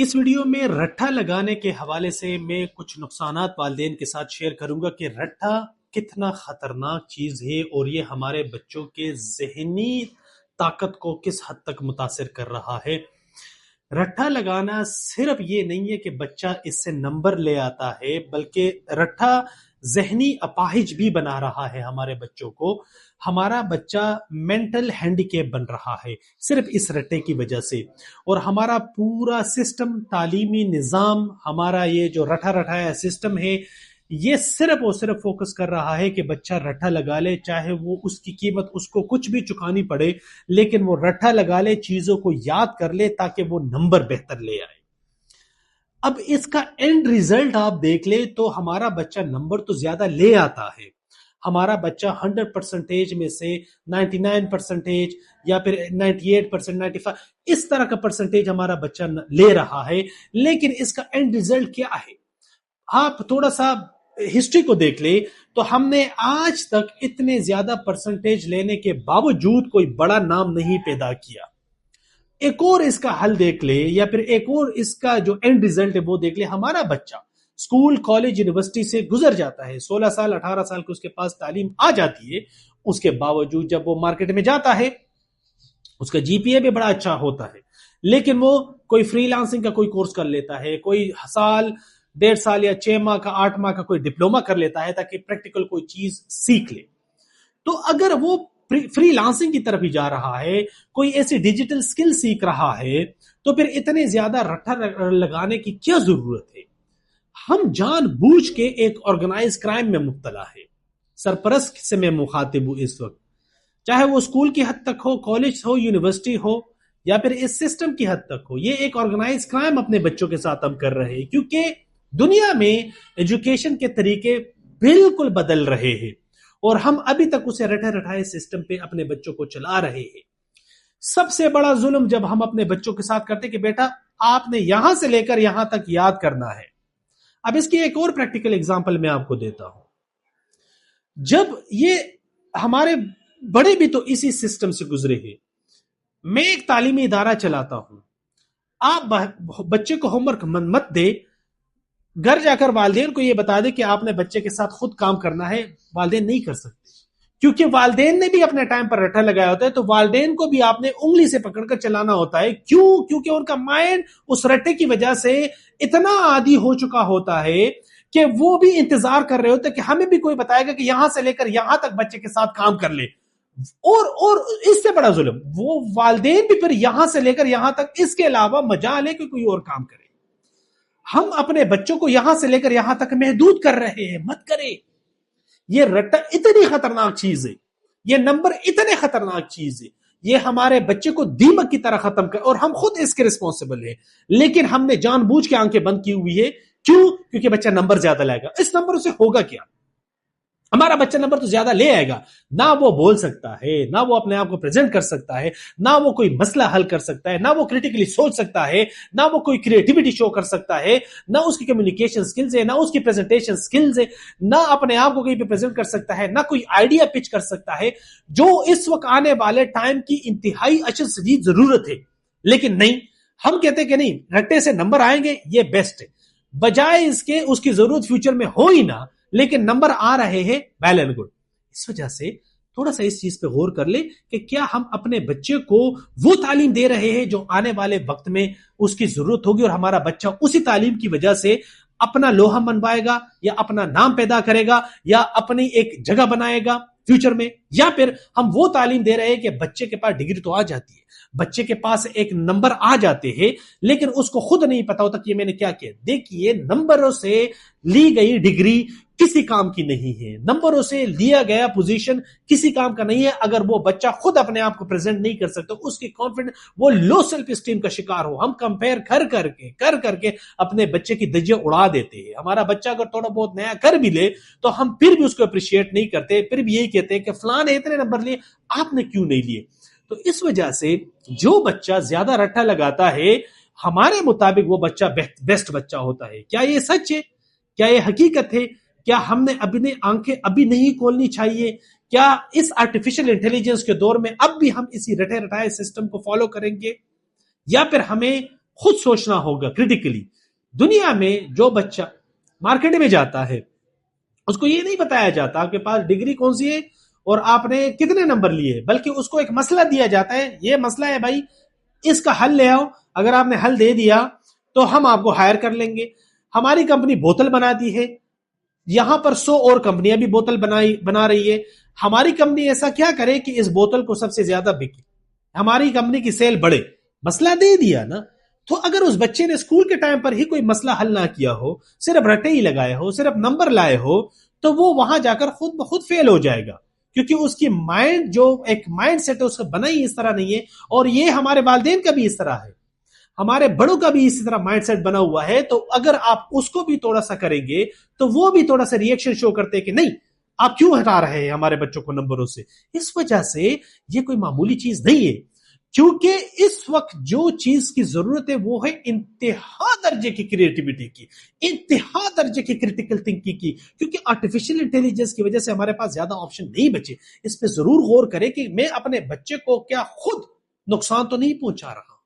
اس video میں رٹھا لگانے کے حوالے سے میں کچھ نقصانات والدین کے ساتھ شیئر کروں گا کہ رٹھا کتنا خطرناک چیز ہے اور یہ ہمارے بچوں کے ذہنی طاقت کو کس حد تک متاثر کر رہا ہے۔ رٹھا لگانا صرف یہ نہیں ہے کہ بچہ اس سے نمبر لے آتا ہے، بلکہ رٹھا ذہنی اپاہج بھی بنا رہا ہے ہمارے بچوں کو۔ ہمارا بچہ مینٹل ہینڈیکیپ بن رہا ہے صرف اس رٹے کی وجہ سے، اور ہمارا پورا سسٹم، تعلیمی نظام، ہمارا یہ جو رٹا رٹایا سسٹم ہے، یہ صرف اور صرف فوکس کر رہا ہے کہ بچہ رٹا لگا لے، چاہے وہ اس کی قیمت اس کو کچھ بھی چکانی پڑے، لیکن وہ رٹا لگا لے، چیزوں کو یاد کر لے تاکہ وہ نمبر بہتر لے آئے۔ اب اس کا اینڈ ریزلٹ آپ دیکھ لے تو ہمارا بچہ نمبر تو زیادہ لے آتا ہے، ہمارا بچہ 100% میں سے 99% یا پھر 98%، 95 اس طرح کا پرسنٹیج ہمارا بچہ لے رہا ہے، لیکن اس کا اینڈ ریزلٹ کیا ہے؟ آپ تھوڑا سا ہسٹری کو دیکھ لیں تو ہم نے آج تک اتنے زیادہ پرسنٹیج لینے کے باوجود کوئی بڑا نام نہیں پیدا کیا۔ ایک اور اس کا حل دیکھ لے، یا پھر ایک اور اس کا جو اینڈ ریزلٹ ہے وہ دیکھ لے۔ ہمارا بچہ اسکول، کالج، یونیورسٹی سے گزر جاتا ہے، 16 سال 18 سال کو اس کے پاس تعلیم آ جاتی ہے، اس کے باوجود جب وہ مارکیٹ میں جاتا ہے اس کا جی پی اے بھی بڑا اچھا ہوتا ہے، لیکن وہ کوئی فری لانسنگ کا کوئی کورس کر لیتا ہے، کوئی سال، 1.5 سال یا 6 ماہ کا 8 ماہ کا کوئی ڈپلوما کر لیتا ہے تاکہ پریکٹیکل کوئی چیز سیکھ لے۔ تو اگر وہ فری لانسنگ کی طرف ہی جا رہا ہے، کوئی ایسی ڈیجیٹل سکل سیکھ رہا ہے، تو پھر اتنے زیادہ رٹا لگانے کی کیا ضرورت ہے؟ ہم جان بوجھ کے ایک آرگنائز کرائم میں مبتلا ہے۔ سرپرست سے میں مخاطب ہوں اس وقت، چاہے وہ اسکول کی حد تک ہو، کالج ہو، یونیورسٹی ہو، یا پھر اس سسٹم کی حد تک ہو، یہ ایک آرگنائز کرائم اپنے بچوں کے ساتھ ہم کر رہے ہیں، کیونکہ دنیا میں ایجوکیشن کے طریقے بالکل بدل رہے ہیں اور ہم ابھی تک اسے رٹے رٹائے سسٹم پہ اپنے بچوں کو چلا رہے ہیں۔ سب سے بڑا ظلم جب ہم اپنے بچوں کے ساتھ کرتے کہ بیٹا آپ نے یہاں سے لے کر یہاں تک یاد کرنا ہے۔ اب اس کی ایک اور پریکٹیکل اگزامپل میں آپ کو دیتا ہوں۔ جب یہ ہمارے بڑے بھی تو اسی سسٹم سے گزرے ہیں۔ میں ایک تعلیمی ادارہ چلاتا ہوں، آپ بچے کو ہوم ورک مت دے، گھر جا کر والدین کو یہ بتا دے کہ آپ نے بچے کے ساتھ خود کام کرنا ہے، والدین نہیں کر سکتے، کیونکہ والدین نے بھی اپنے ٹائم پر رٹا لگایا ہوتا ہے، تو والدین کو بھی آپ نے انگلی سے پکڑ کر چلانا ہوتا ہے۔ کیوں؟ کیونکہ ان کا مائنڈ اس رٹے کی وجہ سے اتنا عادی ہو چکا ہوتا ہے کہ وہ بھی انتظار کر رہے ہوتے کہ ہمیں بھی کوئی بتائے گا کہ یہاں سے لے کر یہاں تک بچے کے ساتھ کام کر لے۔ اور اس سے بڑا ظلم، وہ والدین بھی پھر یہاں سے لے کر یہاں تک اس کے علاوہ مجال ہے کہ کوئی اور کام کرے۔ ہم اپنے بچوں کو یہاں سے لے کر یہاں تک محدود کر رہے ہیں، مت کرے۔ یہ رٹا اتنی خطرناک چیز ہے، یہ نمبر اتنے خطرناک چیز ہے، یہ ہمارے بچے کو دیمک کی طرح ختم کر، اور ہم خود اس کے رسپانسبل ہیں، لیکن ہم نے جان بوجھ کے آنکھیں بند کی ہوئی ہے۔ کیوں؟ کیونکہ بچہ نمبر زیادہ لائے گا۔ اس نمبر سے ہوگا کیا؟ ہمارا بچہ نمبر تو زیادہ لے آئے گا، نہ وہ بول سکتا ہے، نہ وہ اپنے آپ کو پریزنٹ کر سکتا ہے، نہ وہ کوئی مسئلہ حل کر سکتا ہے، نہ وہ کریٹیکلی سوچ سکتا ہے، نہ وہ کوئی کریٹیوٹی شو کر سکتا ہے، نہ اس کی کمیونیکیشن سکلز ہے، نہ اس کی پریزنٹیشن سکلز ہے، نہ اپنے آپ کو کہیں پہ پریزنٹ کر سکتا ہے، نہ کوئی آئیڈیا پچ کر سکتا ہے، جو اس وقت آنے والے ٹائم کی انتہائی اشد شدید ضرورت ہے۔ لیکن نہیں، ہم کہتے کہ نہیں، رٹے سے نمبر آئیں گے، یہ بیسٹ ہے، بجائے اس کے اس کی ضرورت فیوچر میں ہو ہی نہ، لیکن نمبر آ رہے ہیں، ویل اینڈ گڈ۔ اس وجہ سے تھوڑا سا اس چیز پہ غور کر لیں کہ کیا ہم اپنے بچے کو وہ تعلیم دے رہے ہیں جو آنے والے وقت میں اس کی ضرورت ہوگی، اور ہمارا بچہ اسی تعلیم کی وجہ سے اپنا لوہا منوائے گا، یا اپنا نام پیدا کرے گا، یا اپنی ایک جگہ بنائے گا فیوچر میں، یا پھر ہم وہ تعلیم دے رہے ہیں کہ بچے کے پاس ڈگری تو آ جاتی ہے، بچے کے پاس ایک نمبر آ جاتے ہیں، لیکن اس کو خود نہیں پتا ہوتا کہ یہ میں نے کیا کیا۔ دیکھیے، نمبروں سے لی گئی ڈگری کسی کام کی نہیں ہے، نمبروں سے لیا گیا پوزیشن کسی کام کا نہیں ہے، اگر وہ بچہ خود اپنے آپ کو پریزنٹ نہیں کر سکتا، اس کی کانفیڈنس، وہ لو سیلف اسٹیم کا شکار ہو۔ ہم کمپیئر کر کے اپنے بچے کی دھجیاں اڑا دیتے ہیں۔ ہمارا بچہ اگر تھوڑا بہت نیا کر بھی لے تو ہم پھر بھی اس کو اپریشیٹ نہیں کرتے، پھر بھی یہی کہتے ہیں کہ فلاں نے اتنے نمبر لیے، آپ نے کیوں نہیں لیے؟ تو اس وجہ سے جو بچہ زیادہ رٹا لگاتا ہے، ہمارے مطابق وہ بچہ بیسٹ بچہ ہوتا ہے۔ کیا یہ سچ ہے؟ کیا یہ حقیقت ہے؟ کیا ہم نے اپنی آنکھیں ابھی نہیں کھولنی چاہیے؟ کیا اس آرٹیفیشل انٹیلیجنس کے دور میں اب بھی ہم اسی رٹے رٹائے سسٹم کو فالو کریں گے، یا پھر ہمیں خود سوچنا ہوگا کریٹیکلی. دنیا میں جو بچہ مارکیٹ میں جاتا ہے اس کو یہ نہیں بتایا جاتا آپ کے پاس ڈگری کون سی ہے اور آپ نے کتنے نمبر لیے، بلکہ اس کو ایک مسئلہ دیا جاتا ہے، یہ مسئلہ ہے بھائی اس کا حل لے آؤ، اگر آپ نے حل دے دیا تو ہم آپ کو ہائر کر لیں گے. ہماری کمپنی بوتل بناتی ہے، یہاں پر 100 اور کمپنیاں بھی بوتل بنا رہی ہے، ہماری کمپنی ایسا کیا کرے کہ اس بوتل کو سب سے زیادہ بکے، ہماری کمپنی کی سیل بڑھے. مسئلہ دے دیا نا. تو اگر اس بچے نے اسکول کے ٹائم پر ہی کوئی مسئلہ حل نہ کیا ہو، صرف رٹے ہی لگائے ہو، صرف نمبر لائے ہو، تو وہ وہاں جا کر خود بخود فیل ہو جائے گا، کیونکہ اس کی مائنڈ جو ایک مائنڈ سیٹ ہے اس کا بنا ہی اس طرح نہیں ہے. اور یہ ہمارے والدین کا بھی اس طرح ہے، ہمارے بڑوں کا بھی اسی طرح مائنڈ سیٹ بنا ہوا ہے. تو اگر آپ اس کو بھی تھوڑا سا کریں گے تو وہ بھی تھوڑا سا ریئیکشن شو کرتے ہیں کہ نہیں آپ کیوں ہٹا رہے ہیں ہمارے بچوں کو نمبروں سے. اس وجہ سے یہ کوئی معمولی چیز نہیں ہے، کیونکہ اس وقت جو چیز کی ضرورت ہے وہ ہے انتہا درجے کی کریٹیوٹی کی، انتہا درجے کی کریٹیکل تھنکنگ کی، کیونکہ آرٹیفیشل انٹیلیجنس کی وجہ سے ہمارے پاس زیادہ آپشن نہیں بچے. اس پہ ضرور غور کریں کہ میں اپنے بچے کو کیا خود نقصان تو نہیں پہنچا رہا.